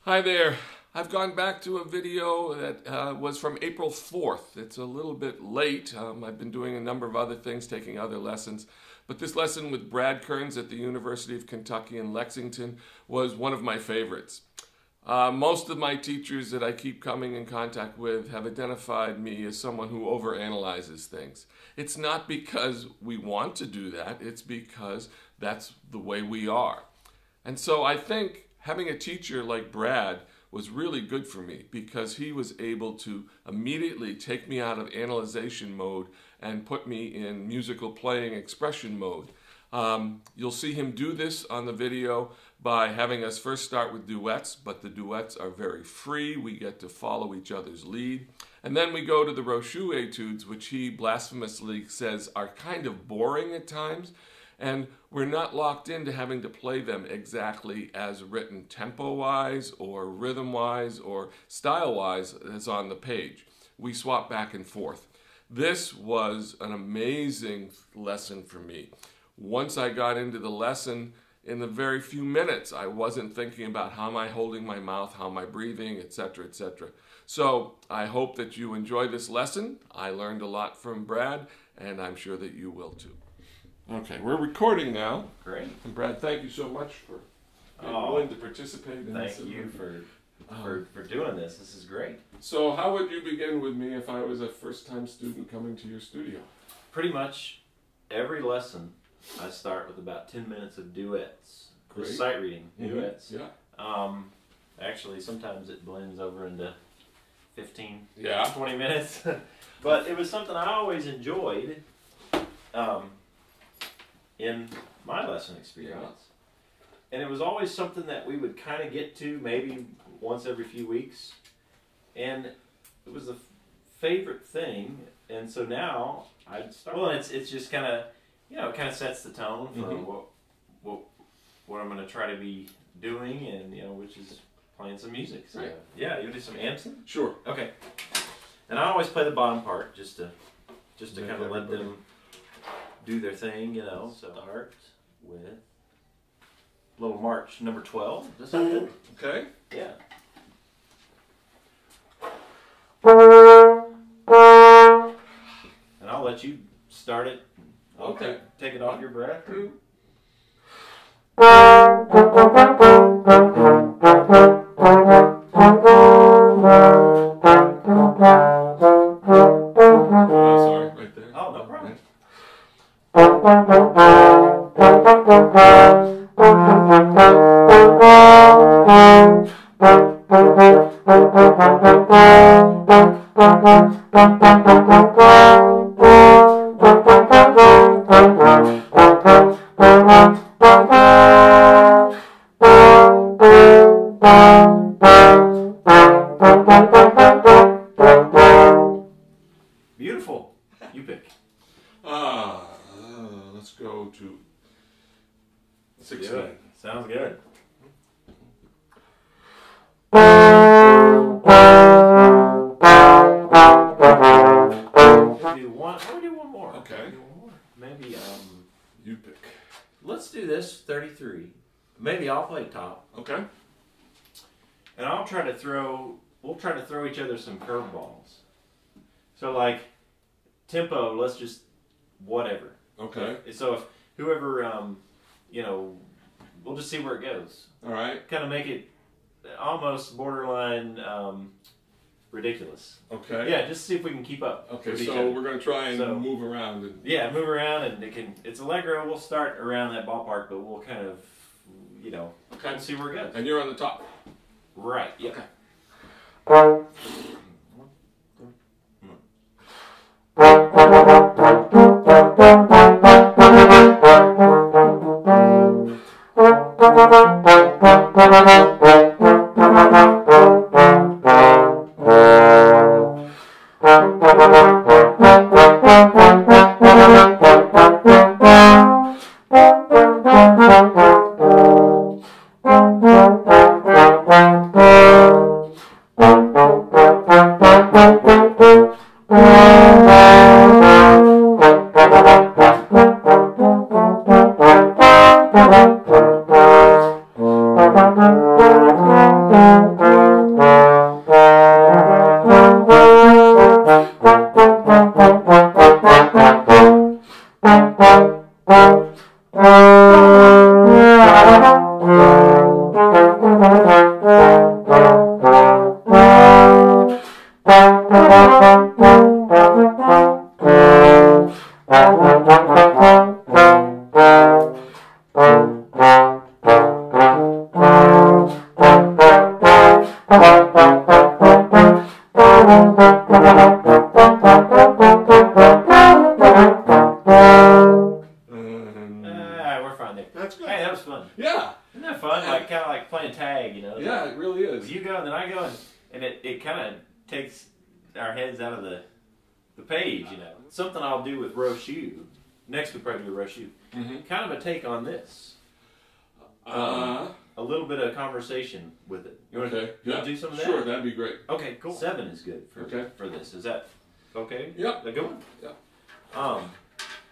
Hi there. I've gone back to a video that was from April 4th. It's a little bit late. I've been doing a number of other things, taking other lessons. But this lesson with Brad Kerns at the University of Kentucky in Lexington was one of my favorites. Most of my teachers that I keep coming in contact with have identified me as someone who overanalyzes things. It's not because we want to do that, it's because that's the way we are. And so I think having a teacher like Brad was really good for me because he was able to immediately take me out of analyzation mode and put me in musical playing expression mode. You'll see him do this on the video by having us first start with duets, but the duets are very free. We get to follow each other's lead. And then we go to the Rochu etudes, which he blasphemously says are kind of boring at times. And we're not locked into having to play them exactly as written tempo-wise or rhythm-wise or style-wise as on the page. We swap back and forth. This was an amazing lesson for me. Once I got into the lesson, in the very few minutes, I wasn't thinking about how am I holding my mouth, how am I breathing, etc., etc. So I hope that you enjoy this lesson. I learned a lot from Brad, and I'm sure that you will too. Okay, we're recording now. Great. And Brad, thank you so much for being willing to participate in this. Thank you for doing this. This is great. So how would you begin with me if I was a first-time student coming to your studio? Pretty much every lesson I start with about 10 minutes of duets. Great. Sight reading duets. Yeah. Actually, sometimes it blends over into 15, Yeah. 20 minutes. But it was something I always enjoyed. In my lesson experience. And it was always something that we would kind of get to maybe once every few weeks. And it was a favorite thing. And so now I'd start. Well, it's just kind of, it kind of sets the tone for what I'm going to try to be doing, and which is playing some music. So, right. Yeah, you do some Amson? Sure. Okay. And I always play the bottom part just to kind of let them do their thing, So start with little march number 12. Does that sound good? Okay. Yeah. And I'll let you start it. Okay. Take it off your breath. Oh, sorry, right there. Oh, no problem. Beautiful. You pick. Let's go to 16. Good. Sounds good. Do one more. Okay. Do one more. Maybe You pick. let's do this 33. Maybe I'll play top. Okay. And we'll try to throw each other some curveballs. So like tempo, let's just whatever. Okay. So if whoever we'll just see where it goes. All right. Kind of make it almost borderline ridiculous. Okay. Yeah, just see if we can keep up. Okay, with each so other. we're going to try and So- move around. And Yeah, move around, and it's Allegro. We'll start around that ballpark, but we'll kind of, Okay. see where it goes. And you're on the top. Right. Yeah. Okay. That's good. Hey, that was fun. Yeah. Isn't that fun? Like kind of like playing tag, you know? Yeah, it really is. You go and then I go, and it kind of takes our heads out of the page, you know. Something I'll do with Roshu. Next we probably do Roshu. Kind of a take on this. A little bit of conversation with it. You want to do some of that? Sure, that'd be great. Okay, cool. 7 is good for this. Is that okay? Yeah. A good one? Yeah.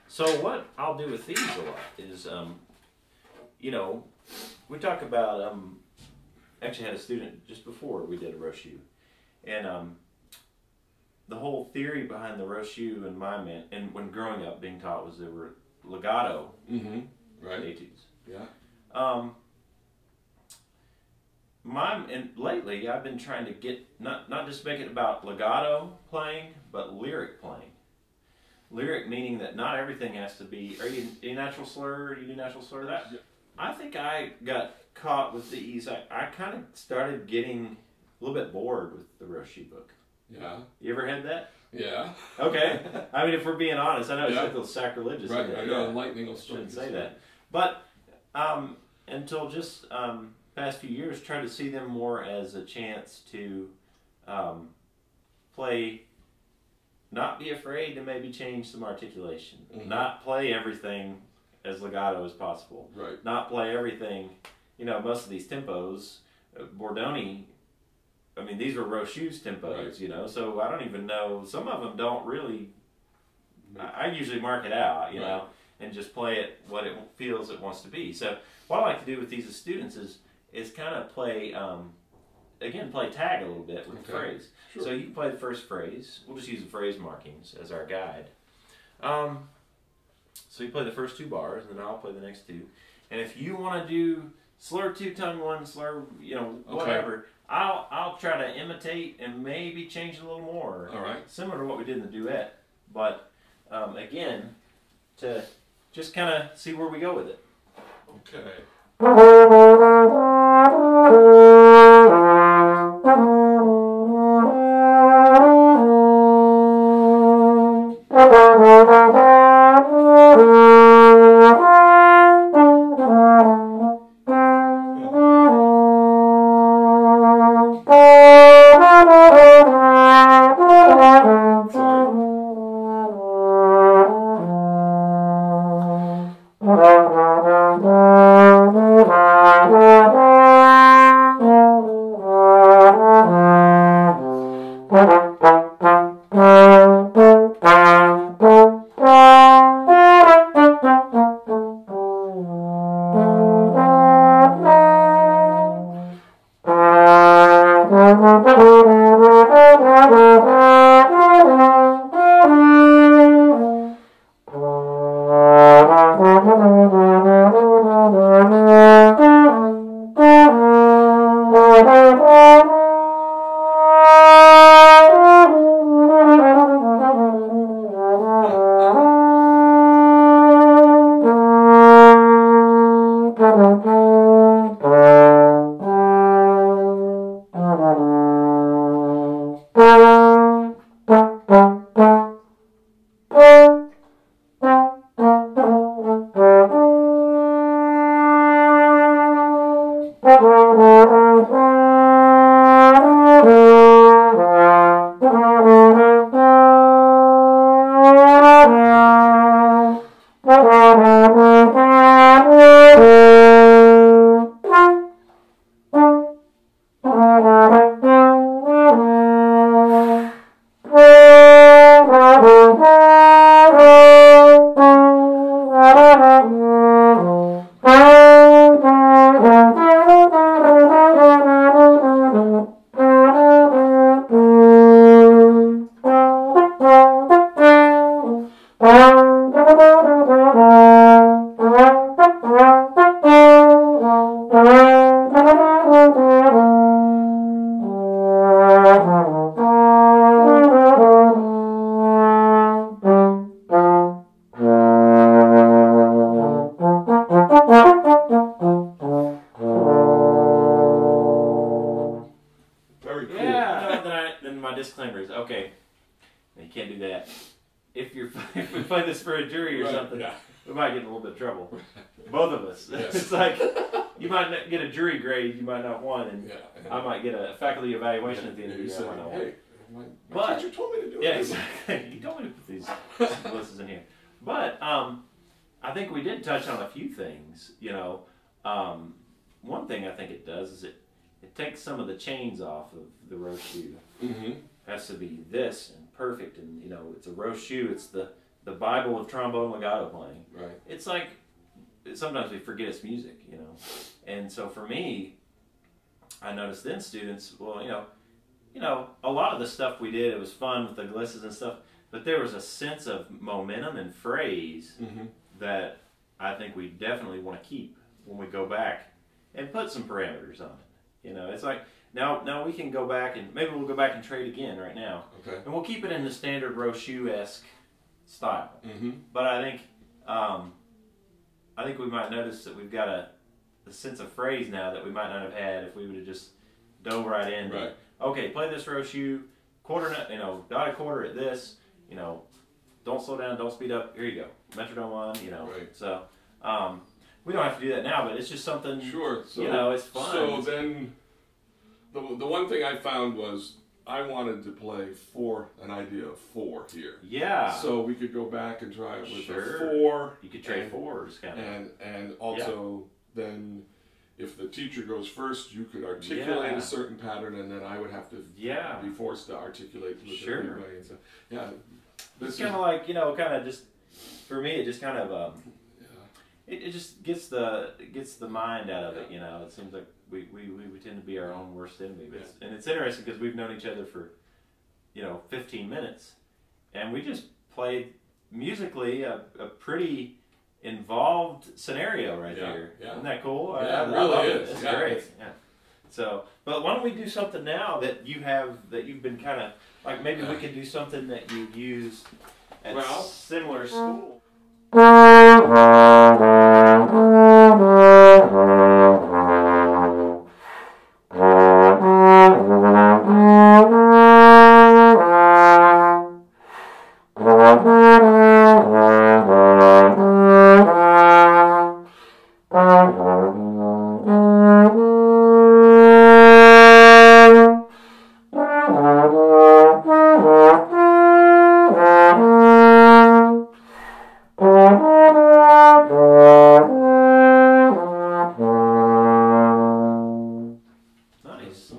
So what I'll do with these a lot is, you know, we talk about, actually had a student just before we did a Roshu, and the whole theory behind the Roshu and my man, and when growing up being taught was there were legato etudes. Yeah. And lately I've been trying to get, not just make it about legato playing, but lyric playing. Lyric meaning that not everything has to be, are you a natural slur? Do you do natural slur? That, I think I got caught with these. I kind of started getting a little bit bored with the Roshu book. Yeah. You ever had that? Yeah. Okay. I mean, if we're being honest, I know it's a little sacrilegious. Right, I know, lightning will shouldn't say that. But until just past few years, try to see them more as a chance to play, not be afraid to maybe change some articulation, not play everything as legato as possible, not play everything, you know, most of these tempos, Bordoni, I mean, these were Roshu's tempos, you know, so I don't even know, some of them don't really, I usually mark it out, you know, and just play it what it feels it wants to be. So what I like to do with these as students is kind of play, again, play tag a little bit with the phrase. Sure. So you can play the first phrase. We'll just use the phrase markings as our guide. So you play the first 2 bars, and then I'll play the next 2. And if you want to do slur 2, tongue 1, slur, you know, whatever, I'll try to imitate and maybe change it a little more. All right. Similar to what we did in the duet. But, again, to just kind of see where we go with it. Okay. Very cool. Yeah. Then my disclaimer is okay. You can't do that. If we play this for a jury or something, we might get in a little bit of trouble. Both of us. Yes. It's like you might not get a jury grade, you might not want, and I might get a faculty evaluation at the end of the year. I might not want. Hey, my teacher told me to do it. Yeah, exactly. You told me to put these lists in here. But I think we did touch on a few things. You know, one thing I think it does is it takes some of the chains off of the row shoe. Mm-hmm. Has to be this and perfect, and you know, it's a row shoe. It's the Bible of trombone legato playing. Right. It's like sometimes we forget it's music, you know. And so for me, I noticed then students, well, you know, a lot of the stuff we did, it was fun with the glisses and stuff, but there was a sense of momentum and phrase that I think we definitely want to keep when we go back and put some parameters on it. You know, it's like now we can go back and maybe we'll go back and trade again right now, and we'll keep it in the standard row shoe-esque style. But I think we might notice that we've got a sense of phrase now that we might not have had if we would have just dove right in. Right. Okay, play this row shoe, quarter, dotted quarter at this, don't slow down, don't speed up. Here you go, metronome on, Right. So we don't have to do that now, but it's just something. Sure. So, it's fun. So then, the one thing I found was I wanted to play an idea of 4 here. Yeah. So we could go back and try it with Sure. a 4. You could trade fours, kind of. And also then, if the teacher goes first, you could articulate a certain pattern, and then I would have to be forced to articulate with everybody. And so, it's kind of like kind of just for me, it just kind of it just gets the mind out of it. It seems like we tend to be our own worst enemy, and it's interesting because we've known each other for 15 minutes, and we just played musically a pretty involved scenario right there. Yeah. Isn't that cool? Yeah, I it really love is. It's great. Yeah. So, but why don't we do something now that you've been kind of like maybe we could do something that you use at similar school.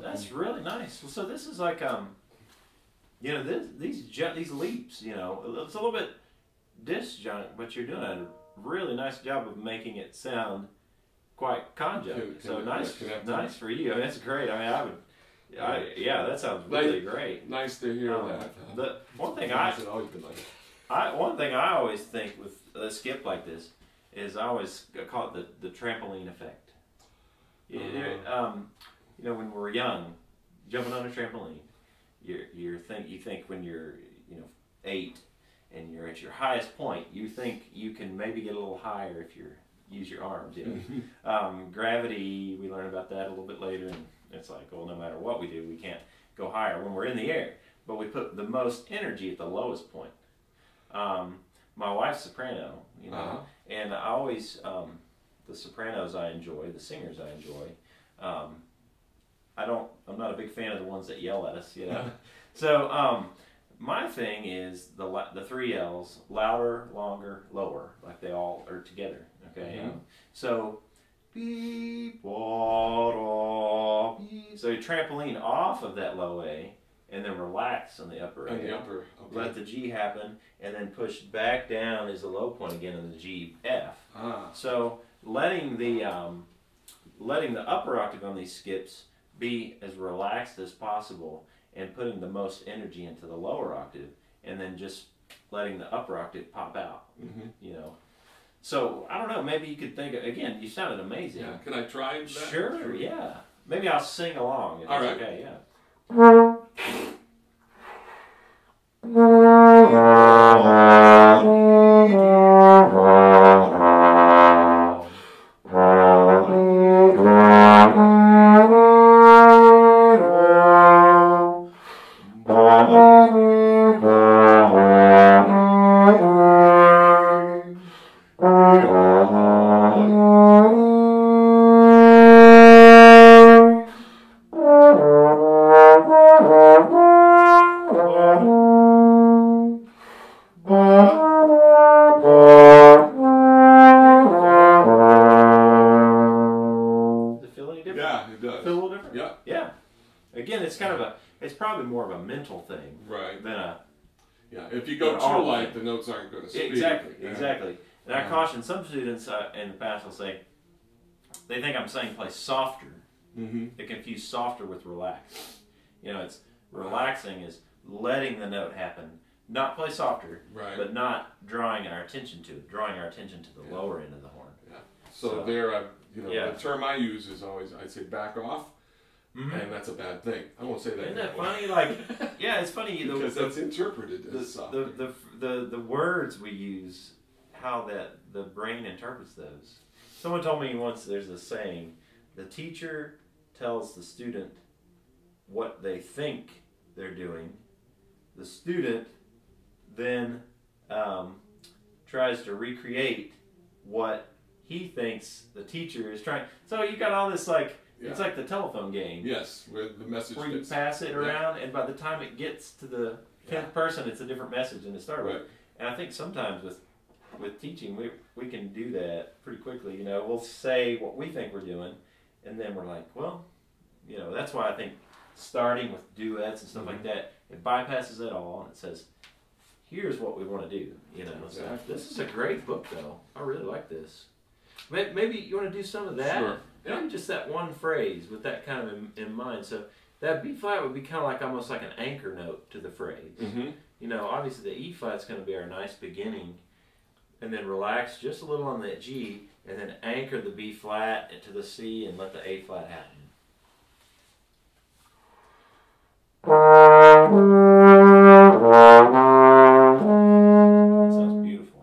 That's really nice. So this is like these leaps, it's a little bit disjunct, but you're doing a really nice job of making it sound quite conjunct. So nice for you. I mean, that's great. I mean, that sounds really great. Nice to hear that. The one thing I always think with a skip like this is I always call it the trampoline effect. When we're young, jumping on a trampoline, you think when you're 8 and you're at your highest point, you think you can maybe get a little higher if you use your arms. Gravity, we learn about that a little bit later, and it's like, well, no matter what we do, we can't go higher when we're in the air, but we put the most energy at the lowest point. My wife's soprano, and I always the sopranos I enjoy, the singers I enjoy. I'm not a big fan of the ones that yell at us, So my thing is the 3 L's: louder, longer, lower, like they all are together. Okay, so beep, wah, beep. So you trampoline off of that low A, and then relax on the upper A. Okay. Let the G happen, and then push back down is the low point again in the G F. So letting the upper octave on these skips be as relaxed as possible, and putting the most energy into the lower octave, and then just letting the upper octave pop out. So I don't know. Maybe you could think again. You sounded amazing. Yeah. Can I try that? Sure. Yeah. Maybe I'll sing along. If All that's right. Okay, yeah. It's probably more of a mental thing, right? Than a If you go too light, the notes aren't going to speak. Exactly. And I caution some students in the past will say they think I'm saying play softer. Mm-hmm. They confuse softer with relax. It's relaxing is letting the note happen, not play softer, right? But not drawing our attention to it, drawing our attention to the lower end of the horn. Yeah. So there, the term I use is always I'd say back off. Mm-hmm. And that's a bad thing. I won't say that. Isn't that funny? Like, yeah, it's funny because that's interpreted as softer. The words we use, how the brain interprets those. Someone told me once. There's a saying: the teacher tells the student what they think they're doing. The student then tries to recreate what he thinks the teacher is trying. So you got all this like. Yeah. It's like the telephone game. Yes, where the message where you pass it around, and by the time it gets to the 10th person, it's a different message than it started with. And I think sometimes with teaching, we can do that pretty quickly. We'll say what we think we're doing, and then we're like, well, that's why I think starting with duets and stuff like that, it bypasses it all, and it says, here's what we want to do. So this is a great book, though. I really like this. Maybe you want to do some of that? Sure. Maybe just that one phrase with that kind of in mind. So that B flat would be kind of like almost like an anchor note to the phrase. Mm-hmm. Obviously the E flat's going to be our nice beginning, and then relax just a little on that G, and then anchor the B flat into the C and let the A flat happen. That sounds beautiful.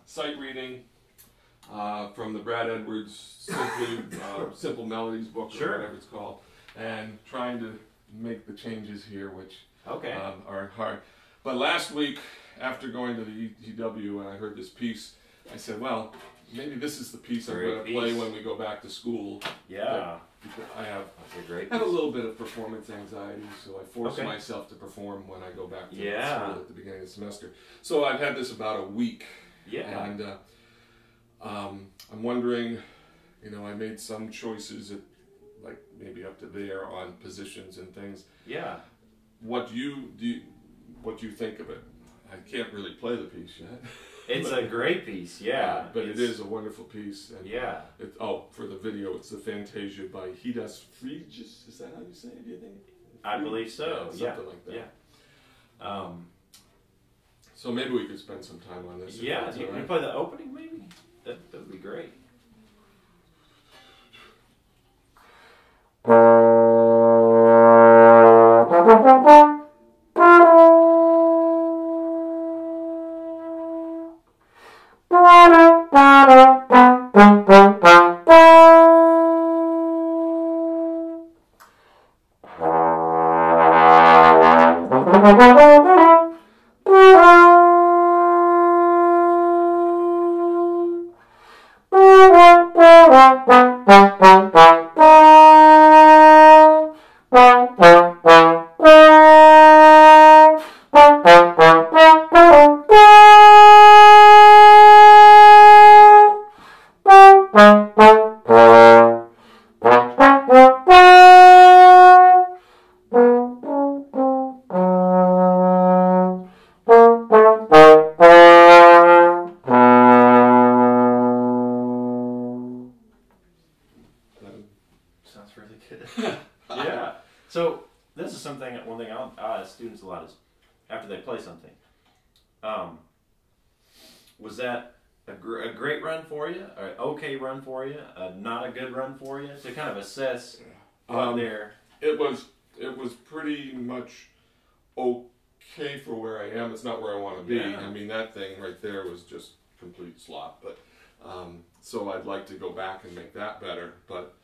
Sight reading from the Brad Edwards Simple Melodies book, or whatever it's called, and trying to make the changes here, which are hard. But last week, after going to the ETW, and I heard this piece, I said, well, maybe this is the piece I'm going to play when we go back to school. Yeah. I have a little bit of performance anxiety, so I force myself to perform when I go back to school at the beginning of the semester. So I've had this about a week. Yeah. And I'm wondering, I made some choices like maybe up to there on positions and things. Yeah. What do you think of it? I can't really play the piece yet. It's a great piece, yeah. But it is a wonderful piece. And yeah. For the video, it's the Fantasia by Hidas Friedrich. Is that how you say it, do you think? I believe so, something like that. Yeah. So maybe we could spend some time on this. Yeah, you can play the opening maybe? That would be great. students a lot is after they play something. Was that a great run for you, or an okay run for you, not a good run for you, to kind of assess there? It was pretty much okay for where I am. It's not where I want to be. Yeah. I mean, that thing right there was just complete slop. But so I'd like to go back and make that better. But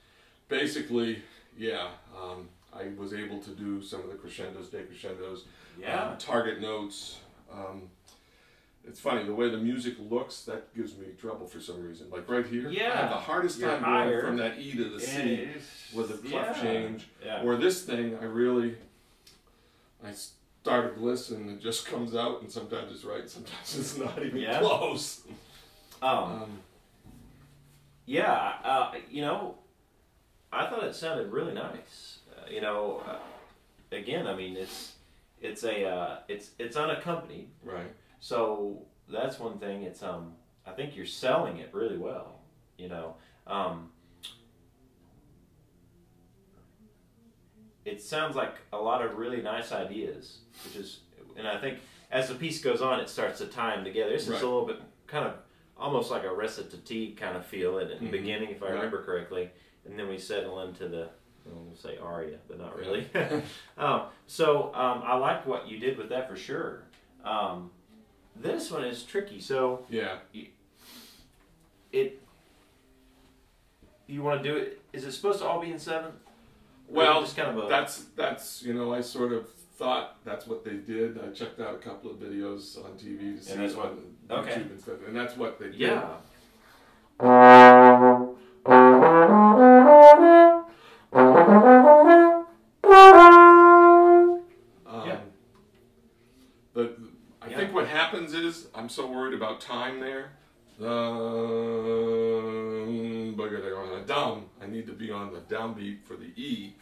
basically, yeah, I was able to do some of the crescendos, decrescendos, target notes. It's funny, the way the music looks, that gives me trouble for some reason. Like right here, I have the hardest time going from that E to the C with a clef change. Yeah. Or this thing, I start a bliss and it just comes out, and sometimes it's right, sometimes it's not even close. You know, I thought it sounded really nice. You know, again, I mean, it's unaccompanied. Right. So that's one thing. It's I think you're selling it really well. You know, it sounds like a lot of really nice ideas, and I think as the piece goes on, it starts to tie them together. This is a little bit kind of almost like a recitative kind of feel in the beginning, if I remember correctly, and then we settle into the, we'll say aria, but not really. I like what you did with that for sure. This one is tricky. So you want to do it? Is it supposed to all be in 7th? Well, just kind of that's you know, I sort of thought that's what they did. I checked out a couple of videos on TV to see YouTube and stuff, and that's what they did. Yeah. But I think what happens is I'm so worried about time there. I need to be on the downbeat for the E.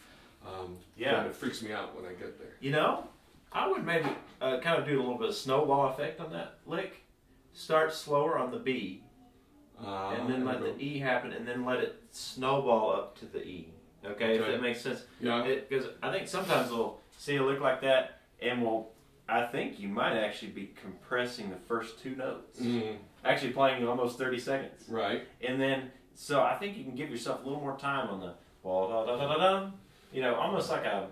That it freaks me out when I get there. You know, I would maybe kind of do a little bit of snowball effect on that lick. Start slower on the B, and then let the E happen, and then let it snowball up to the E. Okay, if that makes sense. Yeah. Because I think sometimes we'll see a lick like that, and I think you might actually be compressing the first 2 notes. Actually playing almost 30 seconds. Right. And then, so I think you can give yourself a little more time on the you know, almost like a,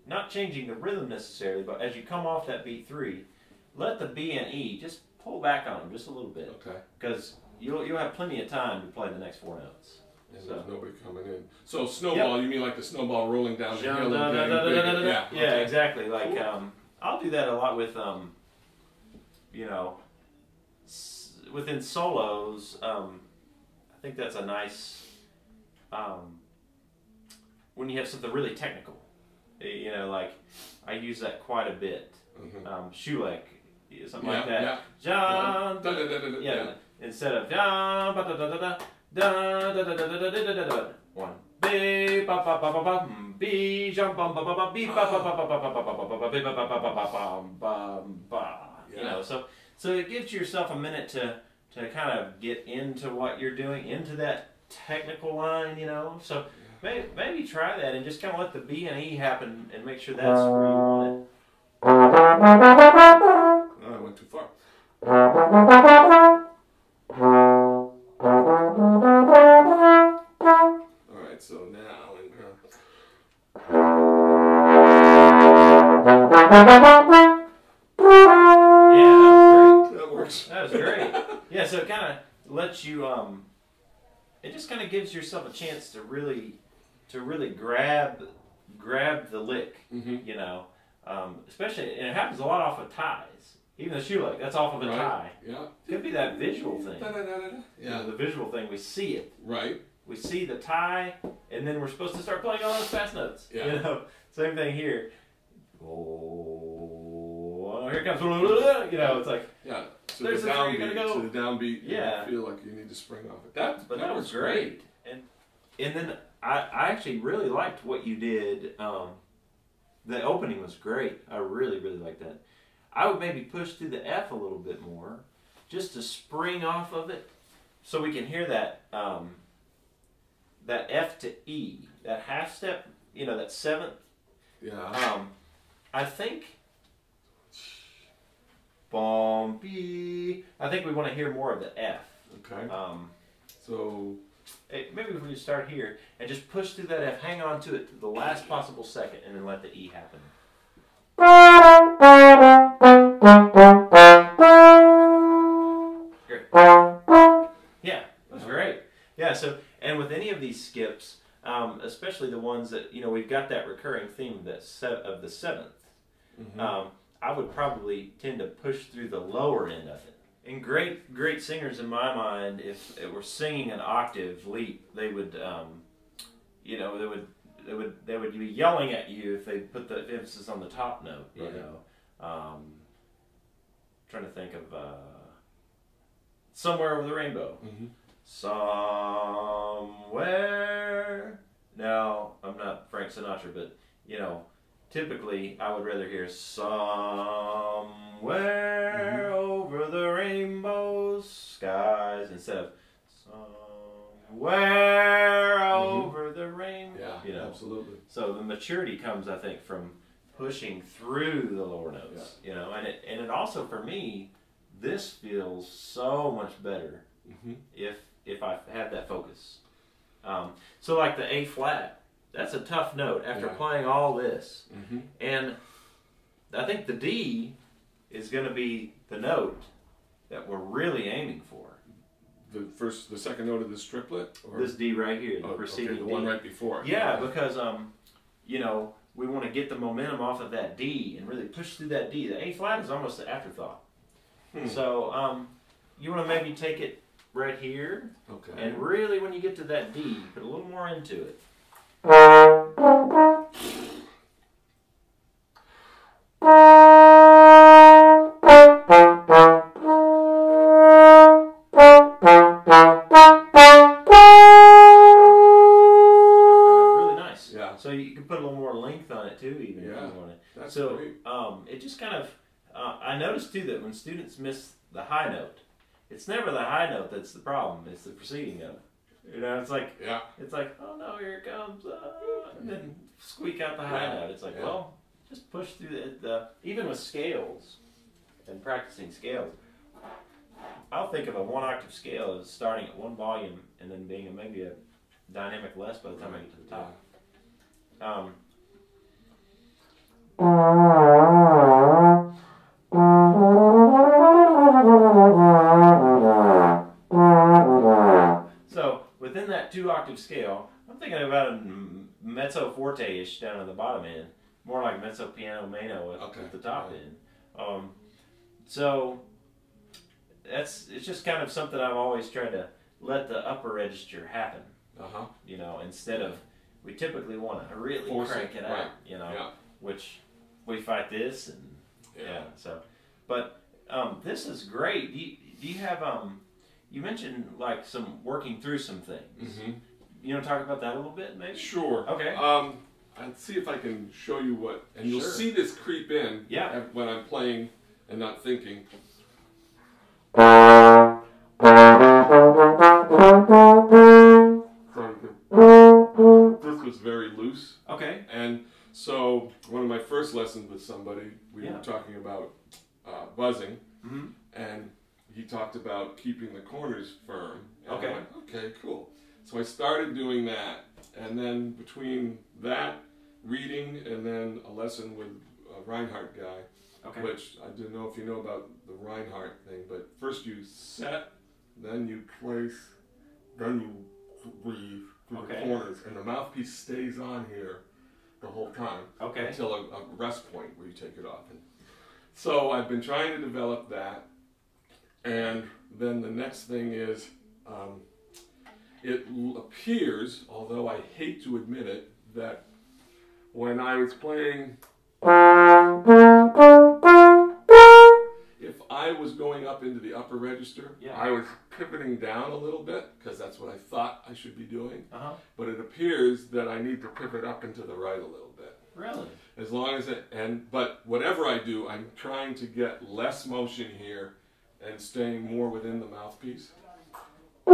not changing the rhythm necessarily, but as you come off that beat 3, let the B and E just pull back on them just a little bit. Okay. Because you'll have plenty of time to play the next 4 notes. And there's nobody coming in. So snowball, you mean like the snowball rolling down the hill and getting bigger? Yeah, exactly. Like I'll do that a lot with you know, within solos. I think that's a nice when you have something really technical. You know, like I use that quite a bit. Shulek, something like that. John, instead of one B ba ba ba ba ba B jump bum ba ba ba B ba ba ba ba ba ba ba ba ba ba ba ba. You know, so it gives yourself a minute to kind of get into what you're doing, into that technical line. You know, so maybe try that and just kind of let the B and E happen and make sure that's where you want it. I went too far. Alright, so now that works. That was great. Yeah, so it kind of lets you it just kind of gives yourself a chance to really grab the lick, you know. Especially, and it happens a lot off of ties. Even the shoelace, that's off of a tie. Yeah. It could be that visual thing. Yeah. You know, the visual thing, we see it. Right. We see the tie, and then we're supposed to start playing all those fast notes. Yeah. You know, same thing here. Oh, here comes, you know, it's like, so there's the where you're gonna go. To the downbeat, you feel like you need to spring off it. That was great. And then I actually really liked what you did. The opening was great. I really, really liked that. I would maybe push through the F a little bit more, just to spring off of it, so we can hear that that F to E, that half step. You know, that 7th. Yeah. I think bumpy. I think we want to hear more of the F. Okay. So maybe if we just start here and just push through that F, hang on to it to the last possible second, and then let the E happen. Great. Yeah, that's great. Yeah. So, and with any of these skips, especially the ones that we've got that recurring theme of the seventh. mm-hmm. I would probably tend to push through the lower end of it. And great singers in my mind, if it were singing an octave leap, they would, they would be yelling at you if they put the emphasis on the top note. You know, trying to think of "Somewhere Over the Rainbow." Mm-hmm. Somewhere. Now, I'm not Frank Sinatra, but typically I would rather hear "Somewhere over the rainbow skies" instead of "Somewhere over the rainbow." Yeah, absolutely. So the maturity comes, I think, from pushing through the lower notes. And it also, for me, this feels so much better if I have that focus. So like the A flat, that's a tough note after playing all this. And I think the D is going to be the note that we're really aiming for. The second note of this triplet? Or? This D right here, the preceding the D. one right before. Yeah, because, we want to get the momentum off of that D and really push through that D. The A flat is almost an afterthought. So you want to maybe take it right here. Okay. And really, when you get to that D, put a little more into it. Really nice. Yeah. So you can put a little more length on it too, even if you want it. That's so great. It just kind of. I noticed too that when students miss the high note, it's never the high note that's the problem. It's the preceding note. It's like oh no, here it comes, and then squeak out the high note. It's like, well, just push through the even with scales and practicing scales. I'll think of a 1 octave scale as starting at one volume and then being maybe a dynamic less by the time I get to the top. So within that 2 octave scale, I'm thinking about a mezzo forte-ish down at the bottom end, more like mezzo piano meno at the top end. So it's just kind of something I've always tried to let the upper register happen. Instead of, we typically want to really crank it out. Which we fight this and so. But this is great. Do you have you mentioned like some working through some things. You want to talk about that a little bit, maybe? Sure. Okay. I'll see if I can show you what, and you'll see this creep in when I'm playing and not thinking. This was very loose. Okay. And so one of my first lessons with somebody, we were talking about buzzing, and he talked about keeping the corners firm. And I went, okay, cool. So I started doing that, and then between that, reading, and then a lesson with a Reinhardt guy, which I didn't know if you know about the Reinhardt thing, but first you set, then you place, then you breathe through the corners, and the mouthpiece stays on here the whole time until a rest point where you take it off. And so I've been trying to develop that, and then the next thing is it appears, although I hate to admit it, that when I was playing, if I was going up into the upper register, I was pivoting down a little bit because that's what I thought I should be doing. But it appears that I need to pivot up into the right a little bit. Really? As long as but whatever I do, I'm trying to get less motion here and staying more within the mouthpiece. I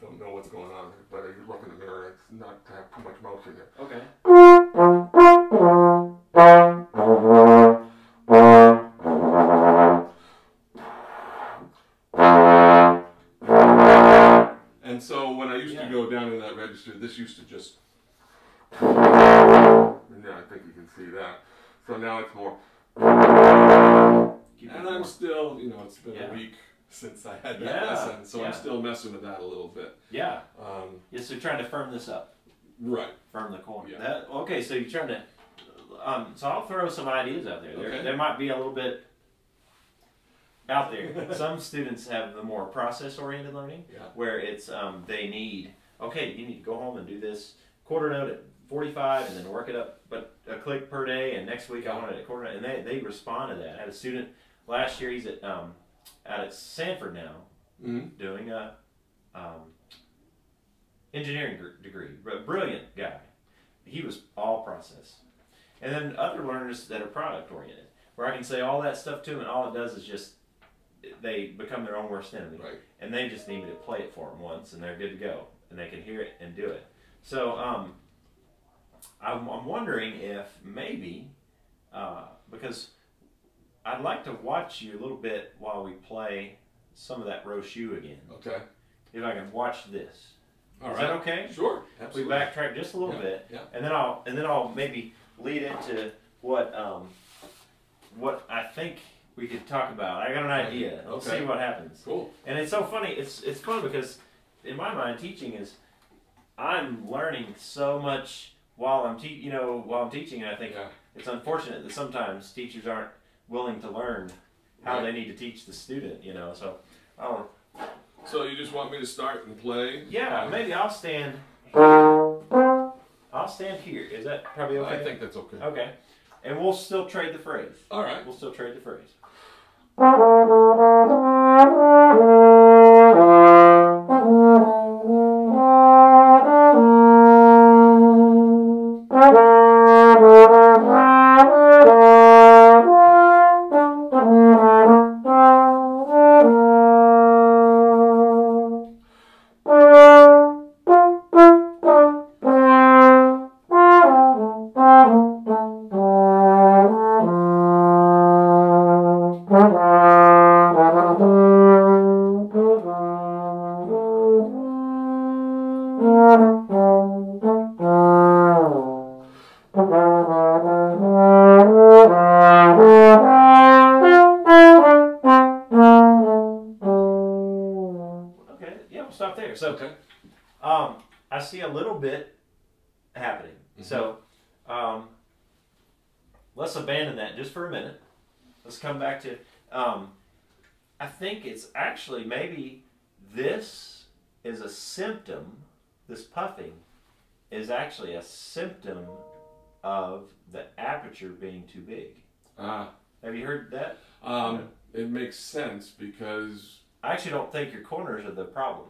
don't know what's going on, but you look in the mirror, it's not that think you can see that. So now it's more. And I'm still, you know, it's been a week since I had that lesson, so I'm still messing with that a little bit. Yeah. So you're trying to firm this up. Right. Firm the corner. Yeah. Okay, so you're trying to. So I'll throw some ideas out there. There might be a little bit out there. Some students have the more process-oriented learning, where it's they need, okay, you need to go home and do this quarter note at 45 and then work it up, but a click per day, and next week I want it at quarter note, and they respond to that. I had a student last year, he's out at Sanford now, doing a engineering degree, a brilliant guy. He was all process. And then other learners that are product-oriented, where I can say all that stuff to them, and all it does is just, they become their own worst enemy. Right. And they just need me to play it for them once, and they're good to go. And they can hear it and do it. So I'm wondering if maybe, because I'd like to watch you a little bit while we play some of that row shoe again. Okay. If I can watch this. All Is right. that okay? Sure. Absolutely. We backtrack just a little bit, and then I'll maybe lead into what I think we could talk about. I got an idea. Let's see what happens. Cool. And it's so funny. It's fun because in my mind, teaching is, I'm learning so much while I'm teaching. And I think it's unfortunate that sometimes teachers aren't willing to learn how they need to teach the student. So you just want me to start and play? Yeah, maybe I'll stand. I'll stand here. Is that probably okay? I think that's okay. Okay. And we'll still trade the phrase. All right. We'll still trade the phrase. Stop there. So, I see a little bit happening. So, let's abandon that just for a minute. Let's come back to, I think it's actually maybe this is a symptom, this puffing is actually a symptom of the aperture being too big. Have you heard that? It makes sense because I actually don't think your corners are the problem.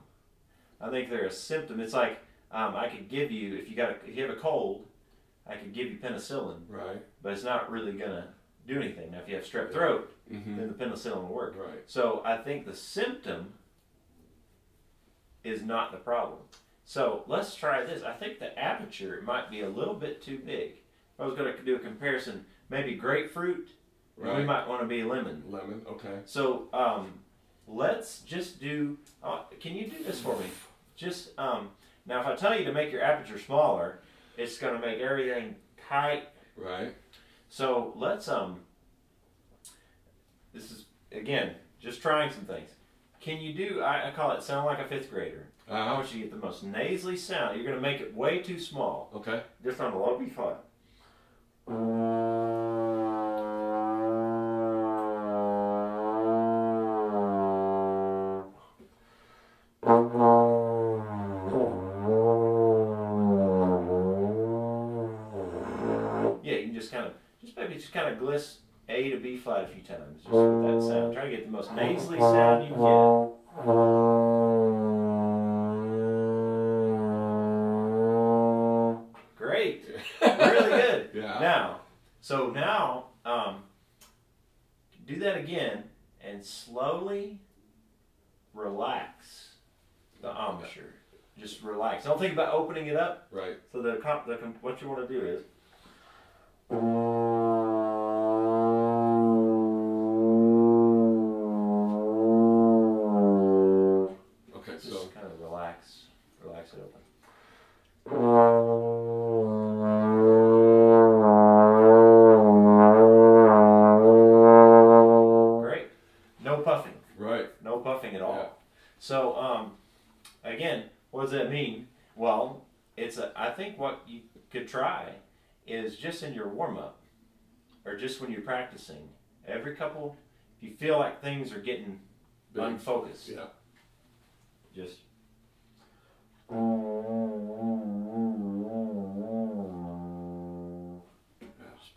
I think they're a symptom. It's like I could give you, if you have a cold, I could give you penicillin, right? But it's not really gonna do anything. Now, if you have strep throat, then the penicillin will work. Right. So I think the symptom is not the problem. So let's try this. I think the aperture might be a little bit too big. If I was going to do a comparison, maybe grapefruit, we might want to be lemon. Lemon, okay. So let's just do, can you do this for me? Just, now if I tell you to make your aperture smaller, it's going to make everything tight. Right. So let's, this is, again, just trying some things. Can you do, I call it sound like a fifth grader. I want you to get the most nasally sound. You're going to make it way too small. Okay. Just on the low B flat. Yeah, you can just kind of gliss A to B flat a few times. Just with that sound. Try to get the most nasally sound you can. Great. Really good. Yeah. Now, do that again and slowly relax the embouchure. Just relax. Don't think about opening it up. Right. So what you want to do is. Okay, Just so kind of relax it open. does that mean? Well, I think what you could try is just in your warm-up, or just when you're practicing, every couple, if you feel like things are getting unfocused, Yeah. just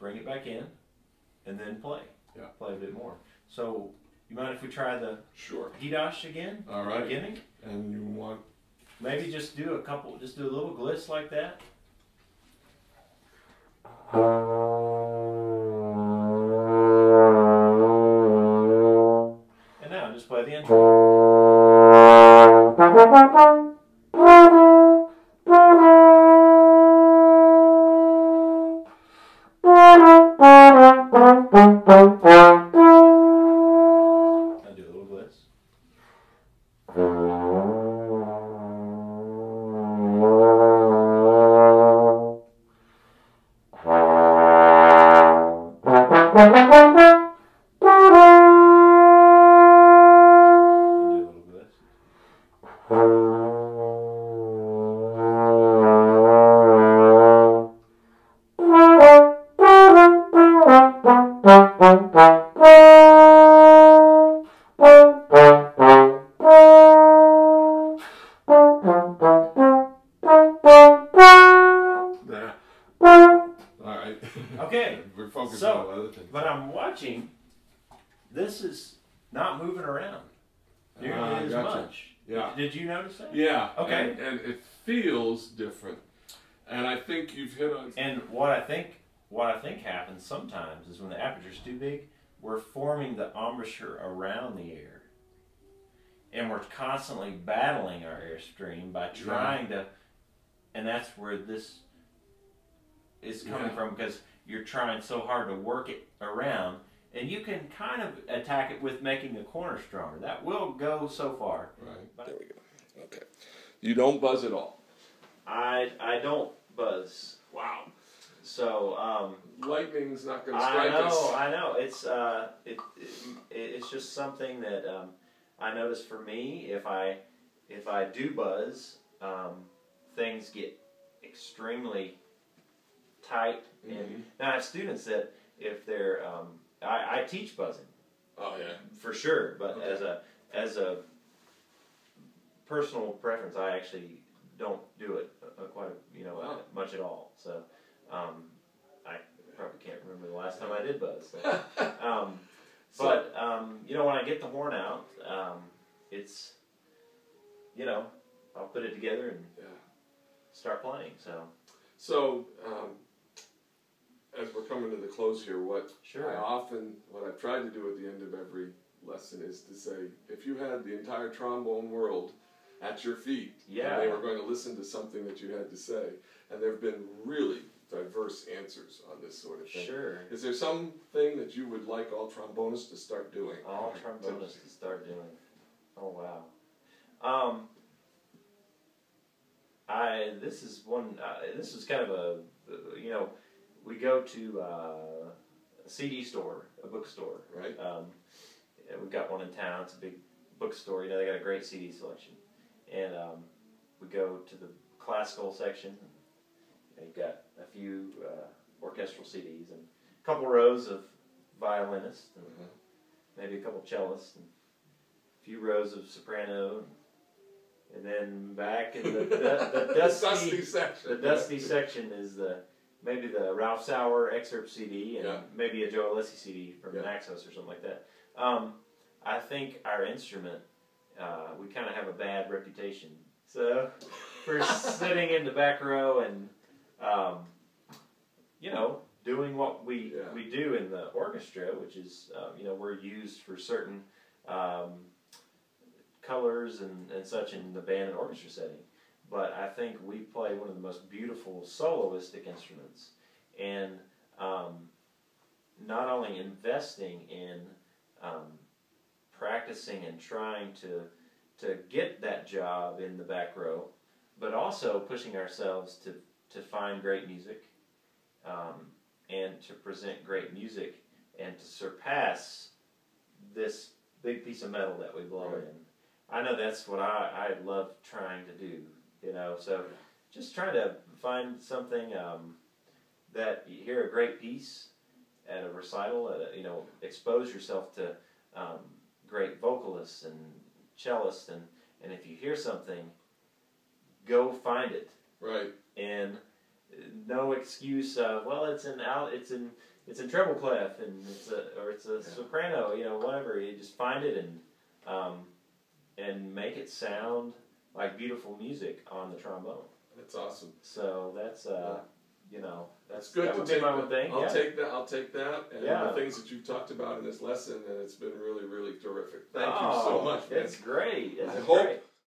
bring it back in, and then play. Yeah. Play a bit more. So, you mind if we try the Sure. Hidash again? All right. Beginning? And you want... Maybe just do a little glitch like that. And now just play the intro. Now do a little glitch. Okay, we're focused so, on other things. but I'm watching, this is not moving around nearly as gotcha. much. Yeah. Did you notice that? Yeah. Okay. And it feels different. And I think you've hit on... And what I think happens sometimes is when the aperture's too big, we're forming the embouchure around the air. And we're constantly battling our airstream by trying to, and that's where this is coming from, because you're trying so hard to work it around, and you can kind of attack it with making the corner stronger. That will go so far. Right. There we go. Okay. You don't buzz at all. I don't buzz. Wow. So lightning's not going to strike us. I know. It's just something that I notice for me. If I do buzz, things get extremely tight. Mm-hmm. And now I have students that if they're I teach buzzing. Oh yeah, for sure. But okay. as a personal preference, I actually don't do it much at all. So I probably can't remember the last time I did buzz. So. But when I get the horn out, it's I'll put it together and start playing. So as we're coming to the close here, what I've tried to do at the end of every lesson is to say, if you had the entire trombone world at your feet, and they were going to listen to something that you had to say, and there have been really diverse answers on this sort of thing. Sure. Is there something that you would like all trombonists to start doing? All trombonists to start doing. Oh wow. This is kind of a we go to a CD store, a bookstore. Right. We've got one in town. It's a big bookstore. They got a great CD selection, and we go to the classical section. You've got a few orchestral CDs and a couple rows of violinists, and maybe a couple cellists, and a few rows of soprano, and then back in the dusty section. The dusty section is maybe the Ralph Sauer excerpt CD and maybe a Joe Alessi CD from Naxos or something like that. I think our instrument, we kind of have a bad reputation. So for sitting in the back row and doing what we do in the orchestra, which is we're used for certain colors and such in the band and orchestra setting. But I think we play one of the most beautiful soloistic instruments, and not only investing in practicing and trying to get that job in the back row, but also pushing ourselves to find great music and to present great music and to surpass this big piece of metal that we blow in. I know that's what I love trying to do. You know, so just trying to find something that you hear a great piece at a recital, you know, expose yourself to great vocalists and cellists, and if you hear something, go find it. Right. And no excuse of, well, it's in treble clef and it's a soprano, you know, whatever. You just find it and make it sound like beautiful music on the trombone. That's awesome. So that's you know, that's good. That would be my one thing. I'll take that. I'll take that. And yeah. the things that you've talked about in this lesson, and it's been really, really terrific. Thank you so much, man. It's great. It's I great.